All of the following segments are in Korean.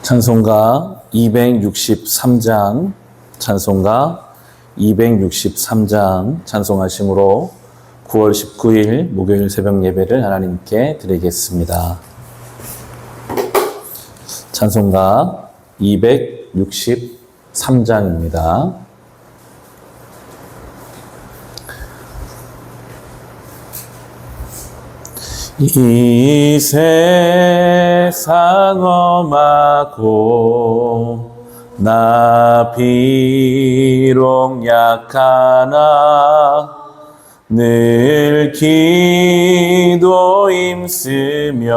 찬송가 263장, 찬송가 263장 찬송하심으로 9월 19일 목요일 새벽 예배를 하나님께 드리겠습니다. 찬송가 263장입니다. 이 세상 험하고 나 비록 약하나 늘 기도 힘쓰면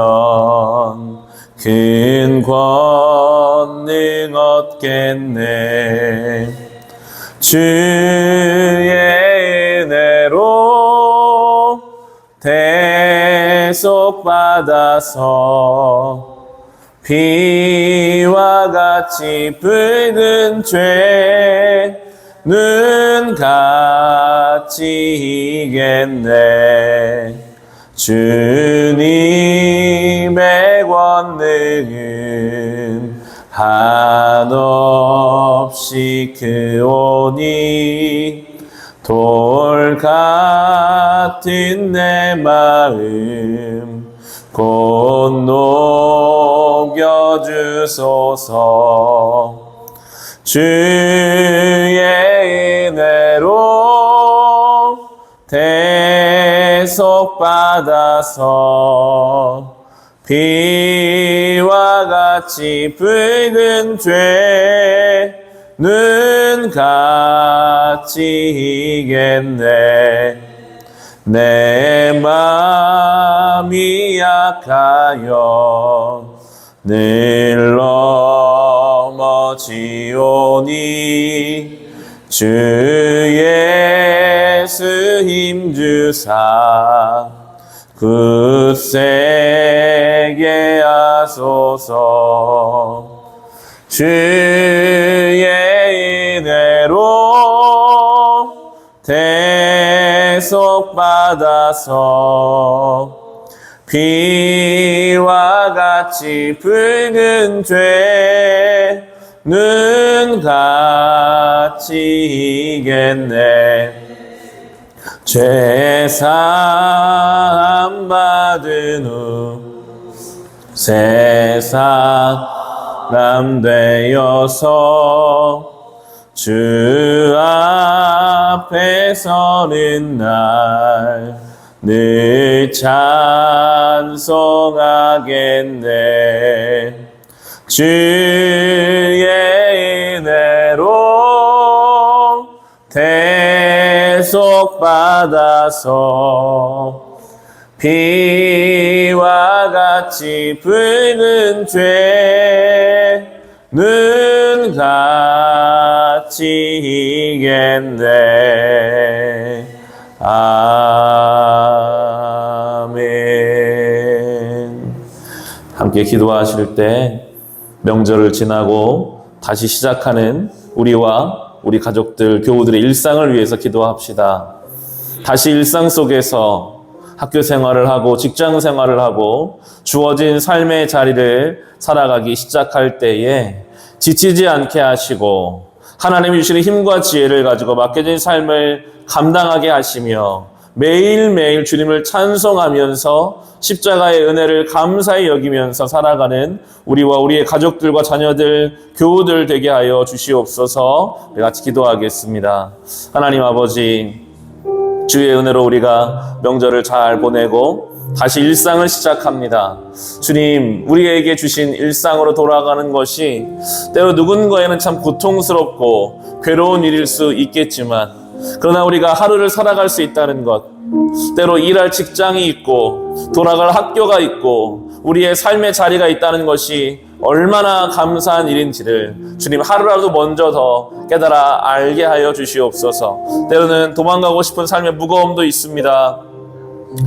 큰 권능 얻겠네. 주의 은혜로 대속받아서 비와 같이 붉은 죄는 같이 이겠네. 주님의 권능은 한없이 크오니 돌 같은 내 마음 곧 녹여주소서. 주의 은혜로 대속받아서 비와 같이 붉은 죄는 같이 이겠네. 내 마음이 약하여 늘 넘어지오니 주 예수 힘주사 굳세게 하소서. 주의 은혜로 대속받아서 비와 같이 붉은 죄는 같이 이겠네. 죄사함 받은 후 새 사람 되어서 주 앞에 서는 날 늘 찬송하겠네. 주의 은혜로 대속받아서 비와 같이 붉은 죄는 같이 이겠네. 아멘. 함께 기도하실 때 명절을 지나고 다시 시작하는 우리와 우리 가족들, 교우들의 일상을 위해서 기도합시다. 다시 일상 속에서 학교 생활을 하고 직장 생활을 하고 주어진 삶의 자리를 살아가기 시작할 때에 지치지 않게 하시고 하나님이 주시는 힘과 지혜를 가지고 맡겨진 삶을 감당하게 하시며 매일매일 주님을 찬송하면서 십자가의 은혜를 감사히 여기면서 살아가는 우리와 우리의 가족들과 자녀들, 교우들 되게 하여 주시옵소서. 우리 같이 기도하겠습니다. 하나님 아버지, 주의 은혜로 우리가 명절을 잘 보내고 다시 일상을 시작합니다. 주님, 우리에게 주신 일상으로 돌아가는 것이 때로 누군가에는 참 고통스럽고 괴로운 일일 수 있겠지만 그러나 우리가 하루를 살아갈 수 있다는 것, 때로 일할 직장이 있고 돌아갈 학교가 있고 우리의 삶의 자리가 있다는 것이 얼마나 감사한 일인지를 주님 하루라도 먼저 더 깨달아 알게 하여 주시옵소서. 때로는 도망가고 싶은 삶의 무거움도 있습니다.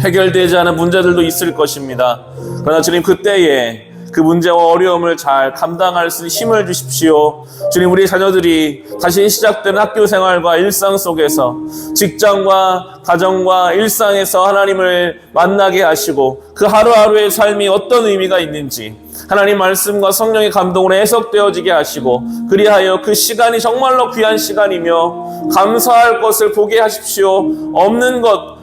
해결되지 않은 문제들도 있을 것입니다. 그러나 주님, 그때에 그 문제와 어려움을 잘 감당할 수 있는 힘을 주십시오. 주님, 우리 자녀들이 다시 시작된 학교 생활과 일상 속에서 직장과 가정과 일상에서 하나님을 만나게 하시고 그 하루하루의 삶이 어떤 의미가 있는지 하나님 말씀과 성령의 감동으로 해석되어지게 하시고 그리하여 그 시간이 정말로 귀한 시간이며 감사할 것을 보게 하십시오. 없는 것,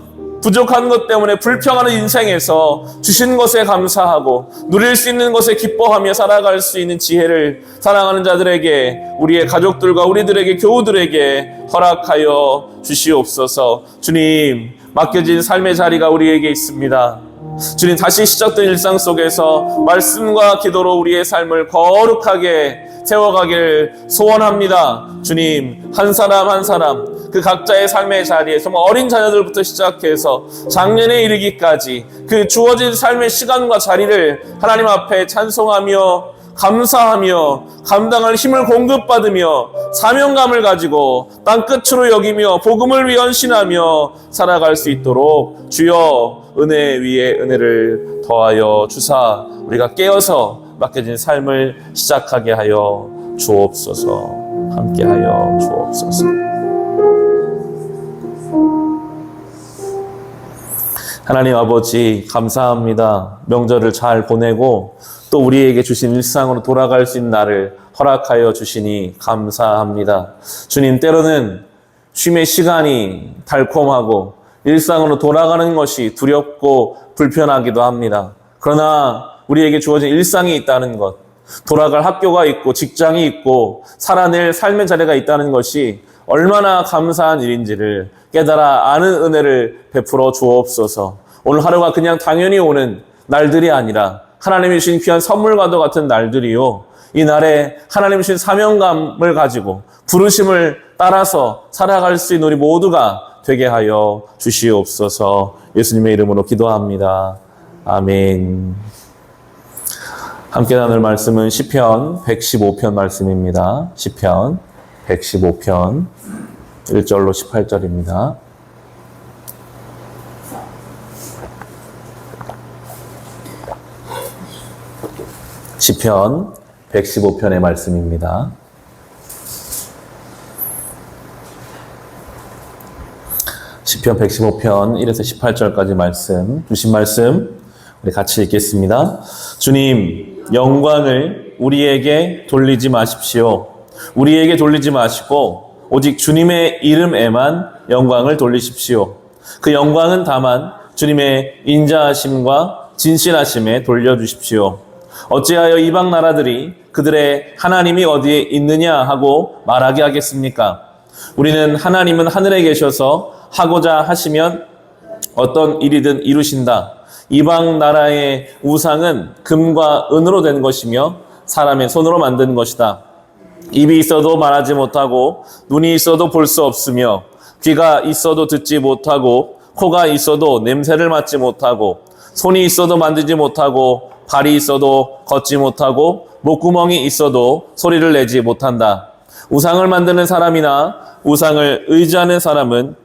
부족한 것 때문에 불평하는 인생에서 주신 것에 감사하고 누릴 수 있는 것에 기뻐하며 살아갈 수 있는 지혜를 사랑하는 자들에게, 우리의 가족들과 우리들에게, 교우들에게 허락하여 주시옵소서. 주님, 맡겨진 삶의 자리가 우리에게 있습니다. 주님, 다시 시작된 일상 속에서 말씀과 기도로 우리의 삶을 거룩하게 세워가길 소원합니다. 주님, 한 사람 한 사람 그 각자의 삶의 자리에 정말 어린 자녀들부터 시작해서 장년에 이르기까지 그 주어진 삶의 시간과 자리를 하나님 앞에 찬송하며 감사하며 감당할 힘을 공급받으며 사명감을 가지고 땅끝으로 여기며 복음을 위해 헌신하며 살아갈 수 있도록 주여 은혜 위에 은혜를 더하여 주사 우리가 깨어서 맡겨진 삶을 시작하게 하여 주옵소서. 함께하여 주옵소서. 하나님 아버지, 감사합니다. 명절을 잘 보내고 또 우리에게 주신 일상으로 돌아갈 수 있는 날을 허락하여 주시니 감사합니다. 주님, 때로는 쉼의 시간이 달콤하고 일상으로 돌아가는 것이 두렵고 불편하기도 합니다. 그러나 우리에게 주어진 일상이 있다는 것, 돌아갈 학교가 있고 직장이 있고 살아낼 삶의 자리가 있다는 것이 얼마나 감사한 일인지를 깨달아 아는 은혜를 베풀어 주옵소서. 오늘 하루가 그냥 당연히 오는 날들이 아니라 하나님이 주신 귀한 선물과도 같은 날들이요, 이 날에 하나님이 주신 사명감을 가지고 부르심을 따라서 살아갈 수 있는 우리 모두가 되게 하여 주시옵소서. 예수님의 이름으로 기도합니다. 아멘. 함께 나눌 말씀은 시편 115편 말씀입니다. 시편 115편 1절로 18절입니다. 시편 115편의 말씀입니다. 시편 115편 1에서 18절까지 말씀, 주신 말씀 우리 같이 읽겠습니다. 주님, 영광을 우리에게 돌리지 마십시오. 우리에게 돌리지 마시고 오직 주님의 이름에만 영광을 돌리십시오. 그 영광은 다만 주님의 인자하심과 진실하심에 돌려주십시오. 어찌하여 이방 나라들이 그들의 하나님이 어디에 있느냐 하고 말하게 하겠습니까? 우리는 하나님은 하늘에 계셔서 하고자 하시면 어떤 일이든 이루신다. 이방 나라의 우상은 금과 은으로 된 것이며 사람의 손으로 만든 것이다. 입이 있어도 말하지 못하고 눈이 있어도 볼 수 없으며 귀가 있어도 듣지 못하고 코가 있어도 냄새를 맡지 못하고 손이 있어도 만지지 못하고 발이 있어도 걷지 못하고 목구멍이 있어도 소리를 내지 못한다. 우상을 만드는 사람이나 우상을 의지하는 사람은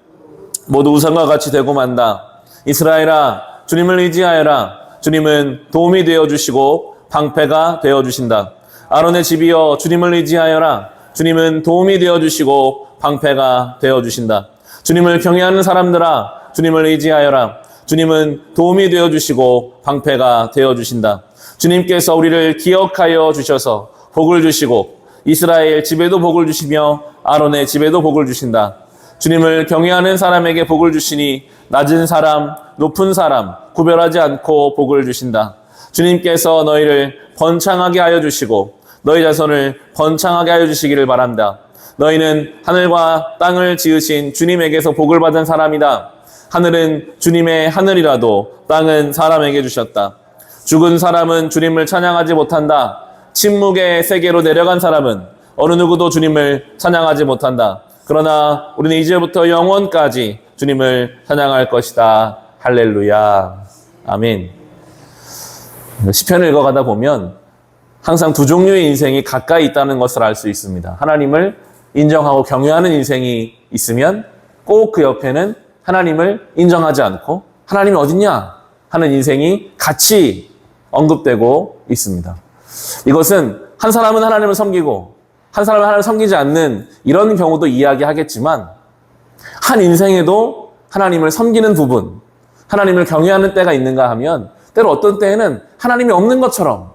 모두 우상과 같이 되고 만다. 이스라엘아, 주님을 의지하여라. 주님은 도움이 되어주시고 방패가 되어주신다. 아론의 집이여, 주님을 의지하여라. 주님은 도움이 되어주시고 방패가 되어주신다. 주님을 경외하는 사람들아, 주님을 의지하여라. 주님은 도움이 되어주시고 방패가 되어주신다. 주님께서 우리를 기억하여 주셔서 복을 주시고 이스라엘 집에도 복을 주시며 아론의 집에도 복을 주신다. 주님을 경외하는 사람에게 복을 주시니 낮은 사람, 높은 사람 구별하지 않고 복을 주신다. 주님께서 너희를 번창하게 하여 주시고 너희 자손을 번창하게 하여 주시기를 바란다. 너희는 하늘과 땅을 지으신 주님에게서 복을 받은 사람이다. 하늘은 주님의 하늘이라도 땅은 사람에게 주셨다. 죽은 사람은 주님을 찬양하지 못한다. 침묵의 세계로 내려간 사람은 어느 누구도 주님을 찬양하지 못한다. 그러나 우리는 이제부터 영원까지 주님을 찬양할 것이다. 할렐루야. 아멘. 시편을 읽어가다 보면 항상 두 종류의 인생이 가까이 있다는 것을 알 수 있습니다. 하나님을 인정하고 경외하는 인생이 있으면 꼭 그 옆에는 하나님을 인정하지 않고 하나님이 어딨냐 하는 인생이 같이 언급되고 있습니다. 이것은 한 사람은 하나님을 섬기고 한 사람은 하나님을 섬기지 않는 이런 경우도 이야기하겠지만 한 인생에도 하나님을 섬기는 부분, 하나님을 경외하는 때가 있는가 하면 때로 어떤 때에는 하나님이 없는 것처럼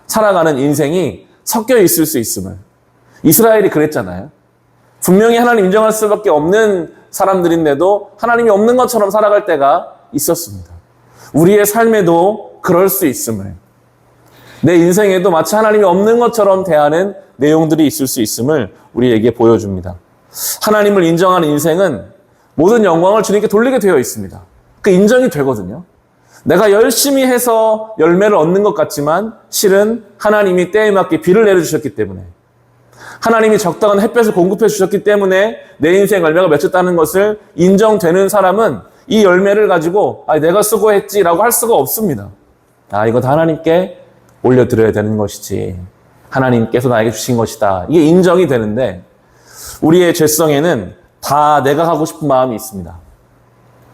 살아가는 인생이 섞여 있을 수 있음을. 이스라엘이 그랬잖아요. 분명히 하나님 인정할 수밖에 없는 사람들인데도 하나님이 없는 것처럼 살아갈 때가 있었습니다. 우리의 삶에도 그럴 수 있음을, 내 인생에도 마치 하나님이 없는 것처럼 대하는 내용들이 있을 수 있음을 우리에게 보여줍니다. 하나님을 인정하는 인생은 모든 영광을 주님께 돌리게 되어 있습니다. 그 인정이 되거든요. 내가 열심히 해서 열매를 얻는 것 같지만 실은 하나님이 때에 맞게 비를 내려주셨기 때문에, 하나님이 적당한 햇볕을 공급해 주셨기 때문에 내 인생 열매가 맺혔다는 것을 인정되는 사람은 이 열매를 가지고 내가 수고했지라고 할 수가 없습니다. 이거 다 하나님께 올려드려야 되는 것이지, 하나님께서 나에게 주신 것이다, 이게 인정이 되는데, 우리의 죄성에는 다 내가 하고 싶은 마음이 있습니다.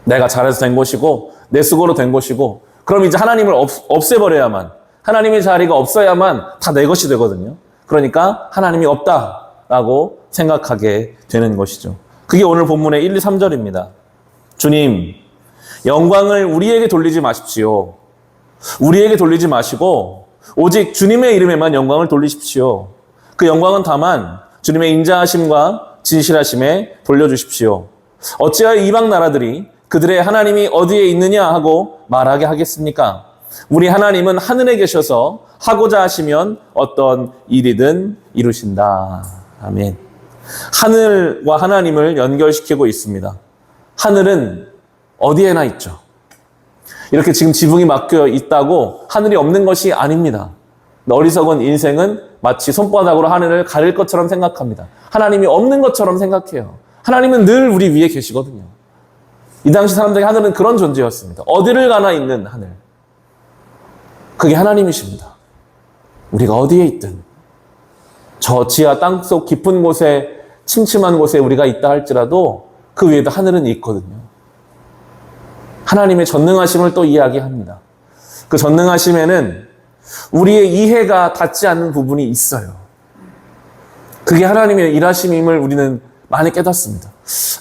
내가 잘해서 된 것이고 내 수고로 된 것이고, 그럼 이제 하나님을 없애버려야만, 하나님의 자리가 없어야만 다 내 것이 되거든요. 그러니까 하나님이 없다라고 생각하게 되는 것이죠. 그게 오늘 본문의 1, 2, 3절입니다. 주님, 영광을 우리에게 돌리지 마십시오. 우리에게 돌리지 마시고 오직 주님의 이름에만 영광을 돌리십시오. 그 영광은 다만 주님의 인자하심과 진실하심에 돌려주십시오. 어찌하여 이방 나라들이 그들의 하나님이 어디에 있느냐 하고 말하게 하겠습니까? 우리 하나님은 하늘에 계셔서 하고자 하시면 어떤 일이든 이루신다. 아멘. 하늘과 하나님을 연결시키고 있습니다. 하늘은 어디에나 있죠. 이렇게 지금 지붕이 막혀 있다고 하늘이 없는 것이 아닙니다. 어리석은 인생은 마치 손바닥으로 하늘을 가릴 것처럼 생각합니다. 하나님이 없는 것처럼 생각해요. 하나님은 늘 우리 위에 계시거든요. 이 당시 사람들에게 하늘은 그런 존재였습니다. 어디를 가나 있는 하늘. 그게 하나님이십니다. 우리가 어디에 있든, 저 지하 땅속 깊은 곳에, 침침한 곳에 우리가 있다 할지라도 그 위에도 하늘은 있거든요. 하나님의 전능하심을 또 이야기합니다. 그 전능하심에는 우리의 이해가 닿지 않는 부분이 있어요. 그게 하나님의 일하심임을 우리는 많이 깨닫습니다.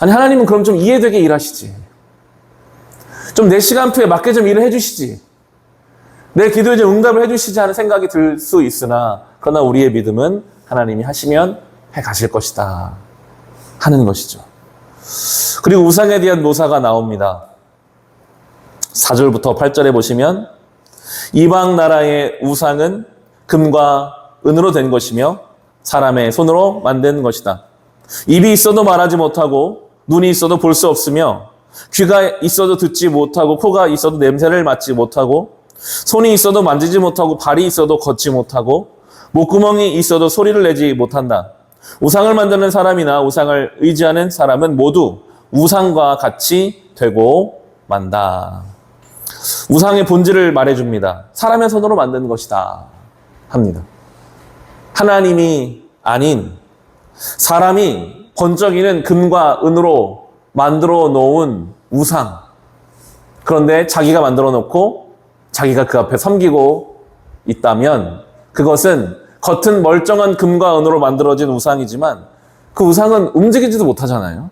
아니, 하나님은 그럼 좀 이해되게 일하시지. 좀 내 시간표에 맞게 좀 일을 해주시지. 내 기도에 좀 응답을 해주시지 하는 생각이 들 수 있으나, 그러나 우리의 믿음은 하나님이 하시면 해 가실 것이다 하는 것이죠. 그리고 우상에 대한 묘사가 나옵니다. 4절부터 8절에 보시면, 이방 나라의 우상은 금과 은으로 된 것이며 사람의 손으로 만든 것이다. 입이 있어도 말하지 못하고, 눈이 있어도 볼 수 없으며, 귀가 있어도 듣지 못하고, 코가 있어도 냄새를 맡지 못하고, 손이 있어도 만지지 못하고, 발이 있어도 걷지 못하고, 목구멍이 있어도 소리를 내지 못한다. 우상을 만드는 사람이나 우상을 의지하는 사람은 모두 우상과 같이 되고 만다. 우상의 본질을 말해줍니다. 사람의 손으로 만든 것이다 합니다. 하나님이 아닌 사람이 번쩍이는 금과 은으로 만들어 놓은 우상. 그런데 자기가 만들어 놓고 자기가 그 앞에 섬기고 있다면, 그것은 겉은 멀쩡한 금과 은으로 만들어진 우상이지만 그 우상은 움직이지도 못하잖아요.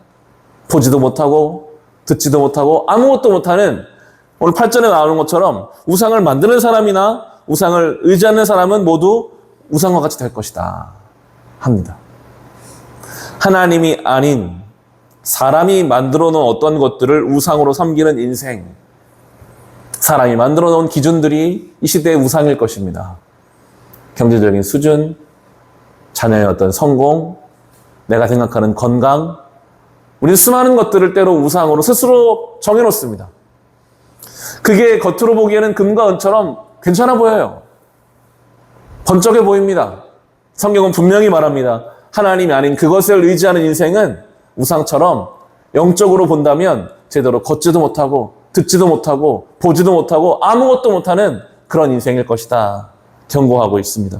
보지도 못하고 듣지도 못하고 아무것도 못하는, 오늘 8절에 나오는 것처럼 우상을 만드는 사람이나 우상을 의지하는 사람은 모두 우상과 같이 될 것이다 합니다. 하나님이 아닌 사람이 만들어 놓은 어떤 것들을 우상으로 섬기는 인생, 사람이 만들어 놓은 기준들이 이 시대의 우상일 것입니다. 경제적인 수준, 자녀의 어떤 성공, 내가 생각하는 건강, 우리는 수많은 것들을 때로 우상으로 스스로 정해놓습니다. 그게 겉으로 보기에는 금과 은처럼 괜찮아 보여요. 번쩍해 보입니다. 성경은 분명히 말합니다. 하나님이 아닌 그것을 의지하는 인생은 우상처럼 영적으로 본다면 제대로 걷지도 못하고 듣지도 못하고 보지도 못하고 아무것도 못하는 그런 인생일 것이다 경고하고 있습니다.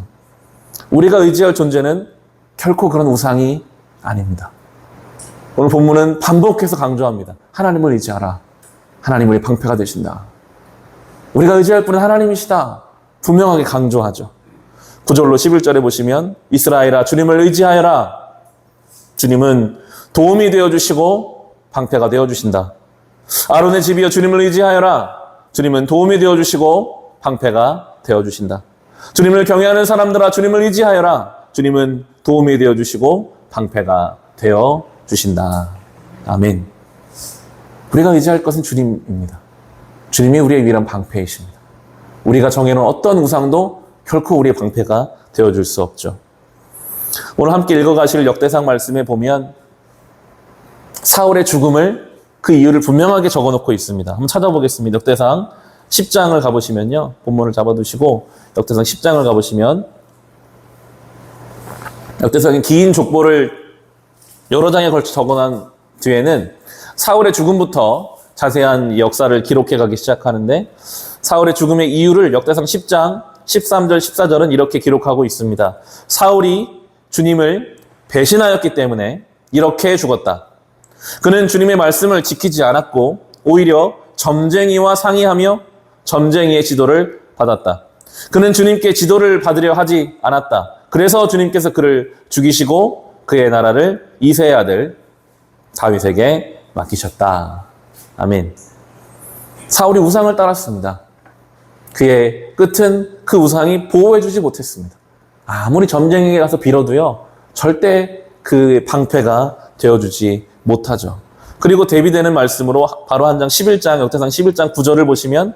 우리가 의지할 존재는 결코 그런 우상이 아닙니다. 오늘 본문은 반복해서 강조합니다. 하나님을 의지하라. 하나님의 방패가 되신다. 우리가 의지할 분은 하나님이시다. 분명하게 강조하죠. 9절로 11절에 보시면 이스라엘아 주님을 의지하여라. 주님은 도움이 되어주시고 방패가 되어주신다. 아론의 집이여 주님을 의지하여라. 주님은 도움이 되어주시고 방패가 되어주신다. 주님을 경외하는 사람들아 주님을 의지하여라. 주님은 도움이 되어주시고 방패가 되어주신다. 아멘. 우리가 의지할 것은 주님입니다. 주님이 우리의 유일한 방패이십니다. 우리가 정해놓은 어떤 우상도 결코 우리의 방패가 되어줄 수 없죠. 오늘 함께 읽어가실 역대상 말씀에 보면 사울의 죽음을 그 이유를 분명하게 적어놓고 있습니다. 한번 찾아보겠습니다. 역대상 10장을 가보시면요. 본문을 잡아두시고 역대상 10장을 가보시면 역대상의 긴 족보를 여러 장에 걸쳐 적어놓은 뒤에는 사울의 죽음부터 자세한 역사를 기록해 가기 시작하는데 사울의 죽음의 이유를 역대상 10장 13절 14절은 이렇게 기록하고 있습니다. 사울이 주님을 배신하였기 때문에 이렇게 죽었다. 그는 주님의 말씀을 지키지 않았고 오히려 점쟁이와 상의하며 점쟁이의 지도를 받았다. 그는 주님께 지도를 받으려 하지 않았다. 그래서 주님께서 그를 죽이시고 그의 나라를 이새의 아들 다윗에게 맡기셨다. 아멘. 사울이 우상을 따랐습니다. 그의 끝은 그 우상이 보호해주지 못했습니다. 아무리 점쟁이에 가서 빌어도요, 절대 그 방패가 되어주지 못하죠. 그리고 대비되는 말씀으로 바로 한 장 11장, 역대상 11장 9절을 보시면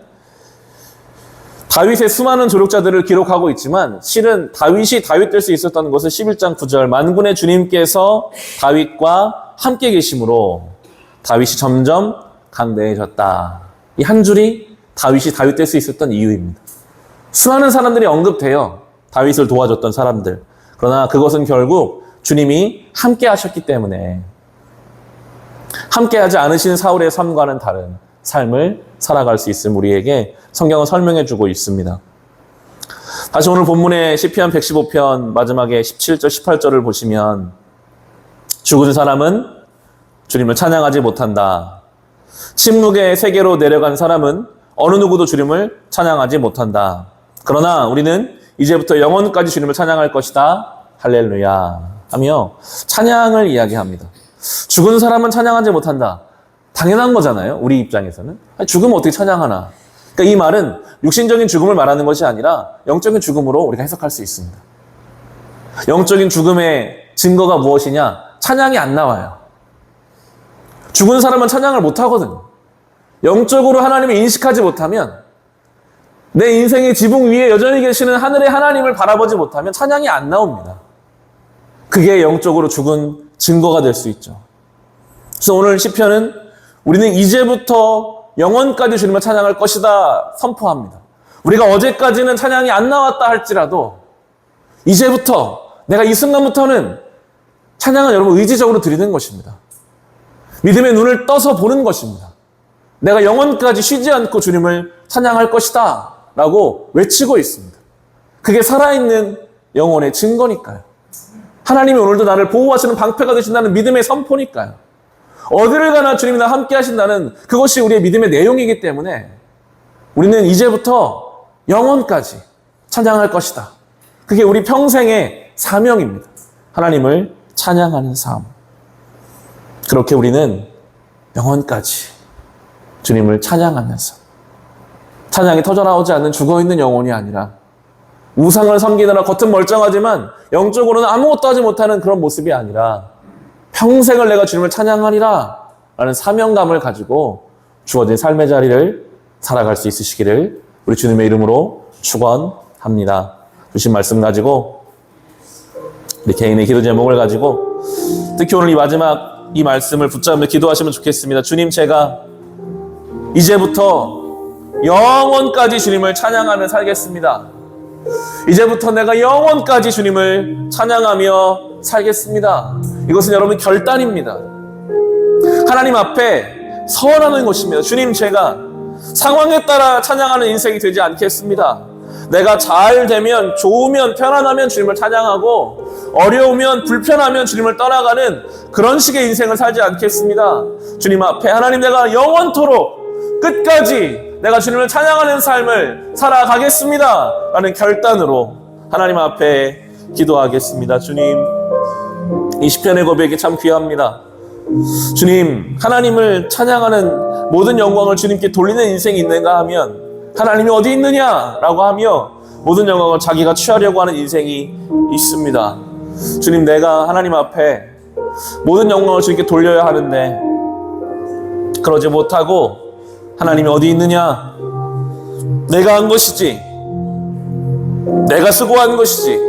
다윗의 수많은 조력자들을 기록하고 있지만 실은 다윗이 다윗 될 수 있었던 것은 11장 9절 만군의 주님께서 다윗과 함께 계심으로 다윗이 점점 강대해졌다. 이 한 줄이 다윗이 다윗 될 수 있었던 이유입니다. 수많은 사람들이 언급돼요. 다윗을 도와줬던 사람들. 그러나 그것은 결국 주님이 함께 하셨기 때문에 함께하지 않으신 사울의 삶과는 다른 삶을 살아갈 수 있음 우리에게 성경은 설명해 주고 있습니다. 다시 오늘 본문의 시편 115편 마지막에 17절 18절을 보시면 죽은 사람은 주님을 찬양하지 못한다. 침묵의 세계로 내려간 사람은 어느 누구도 주님을 찬양하지 못한다. 그러나 우리는 이제부터 영원까지 주님을 찬양할 것이다. 할렐루야 하며 찬양을 이야기합니다. 죽은 사람은 찬양하지 못한다. 당연한 거잖아요. 우리 입장에서는. 죽으면 어떻게 찬양하나. 그러니까 이 말은 육신적인 죽음을 말하는 것이 아니라 영적인 죽음으로 우리가 해석할 수 있습니다. 영적인 죽음의 증거가 무엇이냐? 찬양이 안 나와요. 죽은 사람은 찬양을 못하거든요. 영적으로 하나님을 인식하지 못하면 내 인생의 지붕 위에 여전히 계시는 하늘의 하나님을 바라보지 못하면 찬양이 안 나옵니다. 그게 영적으로 죽은 증거가 될 수 있죠. 그래서 오늘 시편은 우리는 이제부터 영원까지 주님을 찬양할 것이다 선포합니다. 우리가 어제까지는 찬양이 안 나왔다 할지라도 이제부터 내가 이 순간부터는 찬양은 여러분 의지적으로 드리는 것입니다. 믿음의 눈을 떠서 보는 것입니다. 내가 영원까지 쉬지 않고 주님을 찬양할 것이다 라고 외치고 있습니다. 그게 살아있는 영혼의 증거니까요. 하나님이 오늘도 나를 보호하시는 방패가 되신다는 믿음의 선포니까요. 어디를 가나 주님이 나와 함께 하신다는 그것이 우리의 믿음의 내용이기 때문에 우리는 이제부터 영원까지 찬양할 것이다. 그게 우리 평생의 사명입니다. 하나님을 찬양하는 삶. 그렇게 우리는 영원까지 주님을 찬양하면서 찬양이 터져나오지 않는 죽어있는 영혼이 아니라 우상을 섬기느라 겉은 멀쩡하지만 영적으로는 아무것도 하지 못하는 그런 모습이 아니라 평생을 내가 주님을 찬양하리라 라는 사명감을 가지고 주어진 삶의 자리를 살아갈 수 있으시기를 우리 주님의 이름으로 축원합니다. 주신 말씀 가지고 우리 개인의 기도 제목을 가지고 특히 오늘 이 마지막 이 말씀을 붙잡으며 기도하시면 좋겠습니다. 주님, 제가 이제부터 영원까지 주님을 찬양하며 살겠습니다. 이제부터 내가 영원까지 주님을 찬양하며 살겠습니다. 이것은 여러분 결단입니다. 하나님 앞에 서원하는 것입니다. 주님, 제가 상황에 따라 찬양하는 인생이 되지 않겠습니다. 내가 잘 되면, 좋으면, 편안하면 주님을 찬양하고 어려우면, 불편하면 주님을 떠나가는 그런 식의 인생을 살지 않겠습니다. 주님 앞에 하나님, 내가 영원토록 끝까지 내가 주님을 찬양하는 삶을 살아가겠습니다 라는 결단으로 하나님 앞에 기도하겠습니다. 주님, 이 시편의 고백이 참 귀합니다. 주님, 하나님을 찬양하는 모든 영광을 주님께 돌리는 인생이 있는가 하면 하나님이 어디 있느냐라고 하며 모든 영광을 자기가 취하려고 하는 인생이 있습니다. 주님, 내가 하나님 앞에 모든 영광을 주님께 돌려야 하는데 그러지 못하고 하나님이 어디 있느냐? 내가 한 것이지, 내가 수고한 것이지,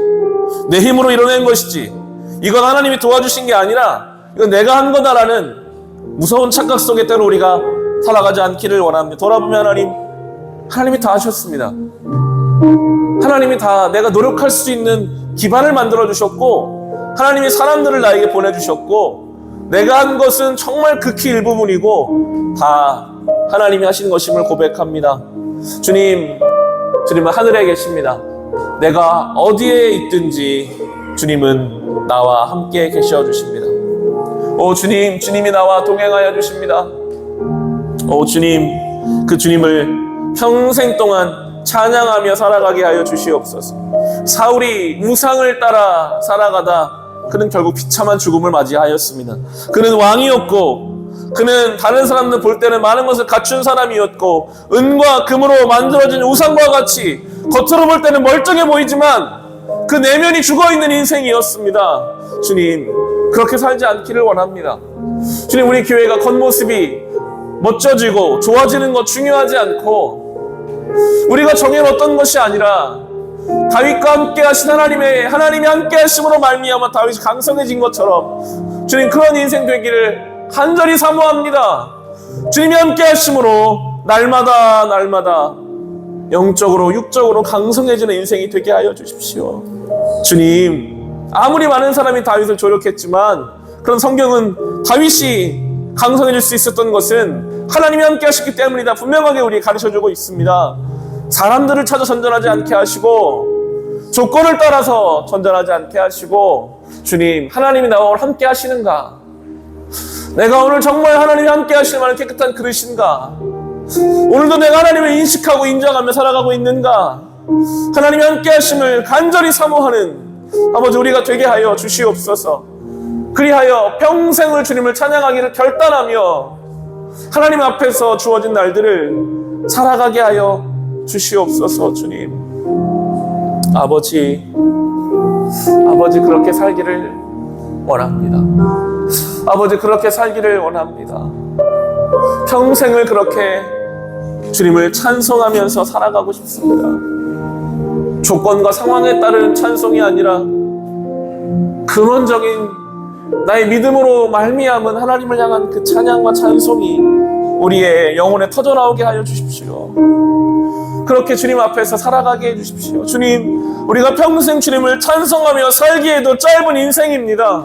내 힘으로 이뤄낸 것이지, 이건 하나님이 도와주신 게 아니라 이건 내가 한 거다라는 무서운 착각 속에 때로 우리가 살아가지 않기를 원합니다. 돌아보면 하나님이 다 하셨습니다. 하나님이 다 내가 노력할 수 있는 기반을 만들어 주셨고, 하나님이 사람들을 나에게 보내주셨고, 내가 한 것은 정말 극히 일부분이고 다 하나님이 하신 것임을 고백합니다. 주님은 하늘에 계십니다. 내가 어디에 있든지 주님은 나와 함께 계셔 주십니다. 오 주님, 주님이 나와 동행하여 주십니다. 오 주님, 그 주님을 평생 동안 찬양하며 살아가게 하여 주시옵소서. 사울이 우상을 따라 살아가다 그는 결국 비참한 죽음을 맞이하였습니다. 그는 왕이었고, 그는 다른 사람들 볼 때는 많은 것을 갖춘 사람이었고, 은과 금으로 만들어진 우상과 같이 겉으로 볼 때는 멀쩡해 보이지만 그 내면이 죽어있는 인생이었습니다. 주님, 그렇게 살지 않기를 원합니다. 주님, 우리 교회가 겉모습이 멋져지고 좋아지는 것 중요하지 않고, 우리가 정해놓았던 것이 아니라 다윗과 함께 하신 하나님이 함께 하심으로 말미암아 다윗이 강성해진 것처럼 주님, 그런 인생 되기를 간절히 사모합니다. 주님이 함께 하심으로 날마다 영적으로 육적으로 강성해지는 인생이 되게 하여 주십시오. 주님, 아무리 많은 사람이 다윗을 조력했지만 그런 성경은 다윗이 강성해질 수 있었던 것은 하나님이 함께 하셨기 때문이다 분명하게 우리 가르쳐주고 있습니다. 사람들을 찾아 전전하지 않게 하시고, 조건을 따라서 전전하지 않게 하시고, 주님, 하나님이 나와 오늘 함께 하시는가? 내가 오늘 정말 하나님이 함께 하실 만한 깨끗한 그릇인가? 오늘도 내가 하나님을 인식하고 인정하며 살아가고 있는가? 하나님이 함께 하심을 간절히 사모하는 아버지 우리가 되게 하여 주시옵소서. 그리하여 평생을 주님을 찬양하기를 결단하며 하나님 앞에서 주어진 날들을 살아가게 하여 주시옵소서. 주님, 아버지 그렇게 살기를 원합니다. 아버지, 그렇게 살기를 원합니다. 평생을 그렇게 주님을 찬송하면서 살아가고 싶습니다. 조건과 상황에 따른 찬송이 아니라 근원적인 나의 믿음으로 말미암은 하나님을 향한 그 찬양과 찬송이 우리의 영혼에 터져나오게 하여 주십시오. 그렇게 주님 앞에서 살아가게 해주십시오. 주님, 우리가 평생 주님을 찬송하며 살기에도 짧은 인생입니다.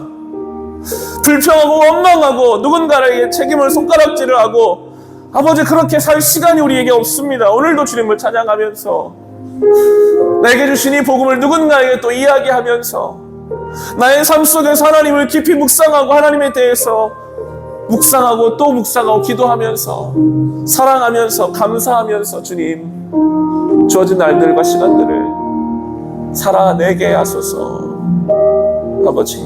불평하고 원망하고 누군가에게 책임을 손가락질을 하고 아버지, 그렇게 살 시간이 우리에게 없습니다. 오늘도 주님을 찬양하면서 내게 주신 이 복음을 누군가에게 또 이야기하면서 나의 삶 속에서 하나님을 깊이 묵상하고 하나님에 대해서 묵상하고 또 묵상하고 기도하면서 사랑하면서 감사하면서 주님, 주어진 날들과 시간들을 살아내게 하소서. 아버지,